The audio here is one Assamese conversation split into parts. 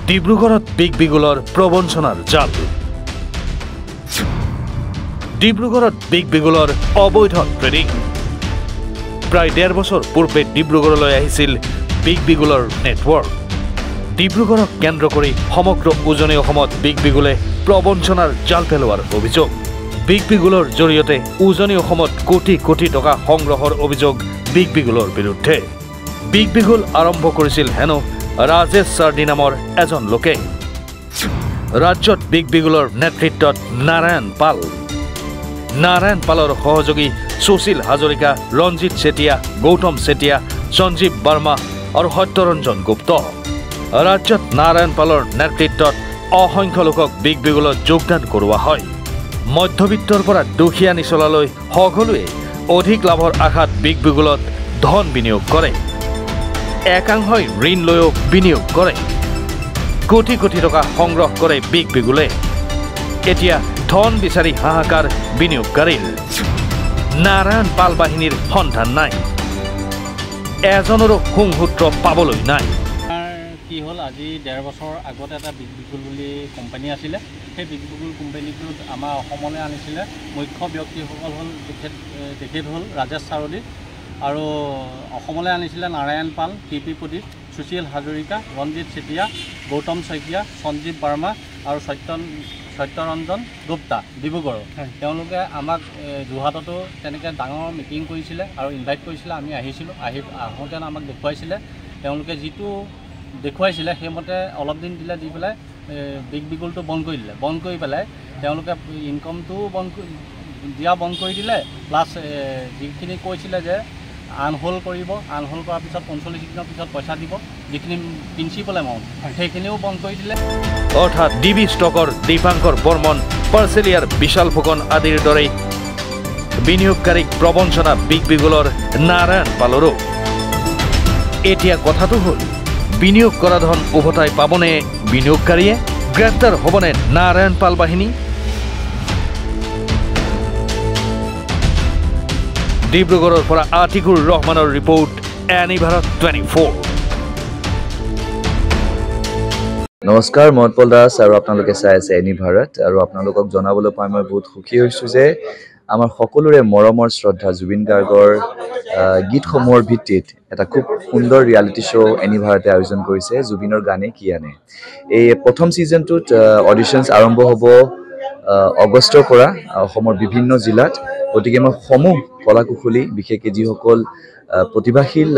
ডিব্ৰুগড়ত বিগ বিগুলৰ প্ৰবঞ্চনাৰ জাল। ডিব্ৰুগড়ত বিগ বিগুলৰ অবৈধ ট্ৰেডিং। প্ৰায় 1.5 বছৰ পূৰ্বে ডিব্ৰুগড়লৈ আহিছিল বিগ বিগুলৰ নেটৱৰ্ক। ডিব্ৰুগড়ক কেন্দ্ৰ কৰি সমগ্ৰ উজনি অসমত বিগ বিগুলে প্ৰবঞ্চনাৰ জাল পেলোৱাৰ অভিযোগ। বিগ বিগুলৰ জৰিয়তে উজনি অসমত কোটি কোটি টকা সংগ্ৰহৰ অভিযোগ বিগ বিগুলৰ বিৰুদ্ধে। বিগ বিগুল আৰম্ভ কৰিছিল হেনো ৰাজেশ চাৰ্ডি নামৰ এজন লোকে। ৰাজ্যত বিগ বিগুলৰ নেতৃত্বত নাৰায়ণ পালৰ সহযোগী সুশীল হাজৰিকা, ৰঞ্জিত চেতিয়া, গৌতম চেতিয়া, সঞ্জীৱ বাৰ্মা আৰু সত্যৰঞ্জন গুপ্ত। ৰাজ্যত নাৰায়ণ পালৰ নেতৃত্বত অসংখ্য লোকক বিগ বিগুলত যোগদান কৰোৱা হয়। মধ্যবিত্তৰ পৰা দুখীয়া নিচলালৈ সকলোৱে অধিক লাভৰ আশাত বিগ বিগুলত ধন বিনিয়োগ কৰে। একাংশই ঋণ লৈও বিনিয়োগ কৰে। কোটি কোটি টকা সংগ্ৰহ কৰে বিগ বিগুলে। এতিয়া ধন বিচাৰি হাহাকাৰ বিনিয়োগকাৰীৰ। নাৰায়ণ পাল বাহিনীৰ সন্ধান নাই, এজনৰো সংসূত্ৰ পাবলৈ নাই। কি হ'ল, আজি 1.5 বছৰ আগত এটা বিগ বিগুল বুলি কোম্পানী আছিলে। সেই বিগ বিগুল কোম্পানীটোত আমাৰ অসমলৈ আনিছিলে মুখ্য ব্যক্তিসকল হ'ল তেখেত হ'ল ৰাজেশ চাৰদী, আৰু অসমলৈ আনিছিলে নাৰায়ণ পাল, টিপি প্ৰদীপ, সুশীল হাজৰিকা, ৰঞ্জিত চেতিয়া, গৌতম শইকীয়া, সঞ্জীৱ বাৰ্মা আৰু সত্যৰঞ্জন গুপ্তা ডিব্ৰুগড়। তেওঁলোকে আমাক যোৰহাটতো তেনেকৈ ডাঙৰ মিটিং কৰিছিলে আৰু ইনভাইট কৰিছিলে। আমি আহিছিলোঁ, আহোঁতে আমাক দেখুৱাইছিলে। তেওঁলোকে যিটো দেখুৱাইছিলে সেইমতে অলপ দিন দি পেলাই বিগ বিগুলটো বন্ধ কৰি পেলাই তেওঁলোকে ইনকমটোও বন্ধ কৰি দিলে। প্লাছ যিখিনি কৈছিলে যে আনহোল্ড কৰিব, আনহোল্ড কৰাৰ পিছত 45 দিনৰ পিছত পইচা দিব, যিখিনি প্ৰিন্সিপাল এমাউণ্ট সেইখিনিও বন্ধ কৰি দিলে। অৰ্থাৎ ডিবি ষ্টকৰ দীপাংকৰ বৰ্মন, পাৰ্চেলিয়াৰ বিশাল ফুকন আদিৰ দৰেই বিনিয়োগকাৰীক প্ৰবঞ্চনা বিগ বিগুলৰ নাৰায়ণ পালৰো। এতিয়া কথাটো হ'ল, বিনিয়োগ কৰা ধন উভতাই পাবনে বিনিয়োগকাৰীয়ে? গ্ৰেপ্তাৰ হ'বনে নাৰায়ণ পাল বাহিনী? ডিব্ৰুগড়ৰ পৰা আতিকুৰ ৰহমানৰ ৰিপৰ্ট, এনি ভাৰত 24। নমস্কাৰ, মই উৎপল দাস আৰু আপোনালোকে চাই আছে এনি ভাৰত। আৰু আপোনালোকক জনাবলৈ পাই মই বহুত সুখী হৈছোঁ যে আমাৰ সকলোৰে মৰমৰ শ্ৰদ্ধা জুবিন গাৰ্গৰ গীতসমূহৰ ভিত্তিত এটা খুব সুন্দৰ ৰিয়েলিটি শ্ব' এনি ভাৰতে আয়োজন কৰিছে, জুবিনৰ গানে কি আনে। এই প্ৰথম ছিজনটোত অডিশ্যনছ আৰম্ভ হ'ব আগষ্টৰ পৰা অসমৰ বিভিন্ন জিলাত। গতিকে মই সমূহ কলাকুশলী, বিশেষকৈ যিসকল প্ৰতিভাশীল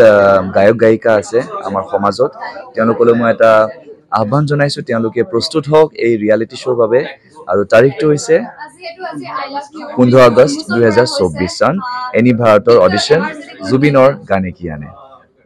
গায়ক গায়িকা আছে আমাৰ সমাজত, তেওঁলোকলৈ মই এটা আহ্বান জনাইছোঁ, তেওঁলোকে প্ৰস্তুত হওক এই ৰিয়েলিটি শ্ব'ৰ বাবে। আৰু তাৰিখটো হৈছে 15 আগষ্ট 2024 চন। এনি ভাৰতৰ অডিশ্যন, জুবিনৰ গানে কি আনে।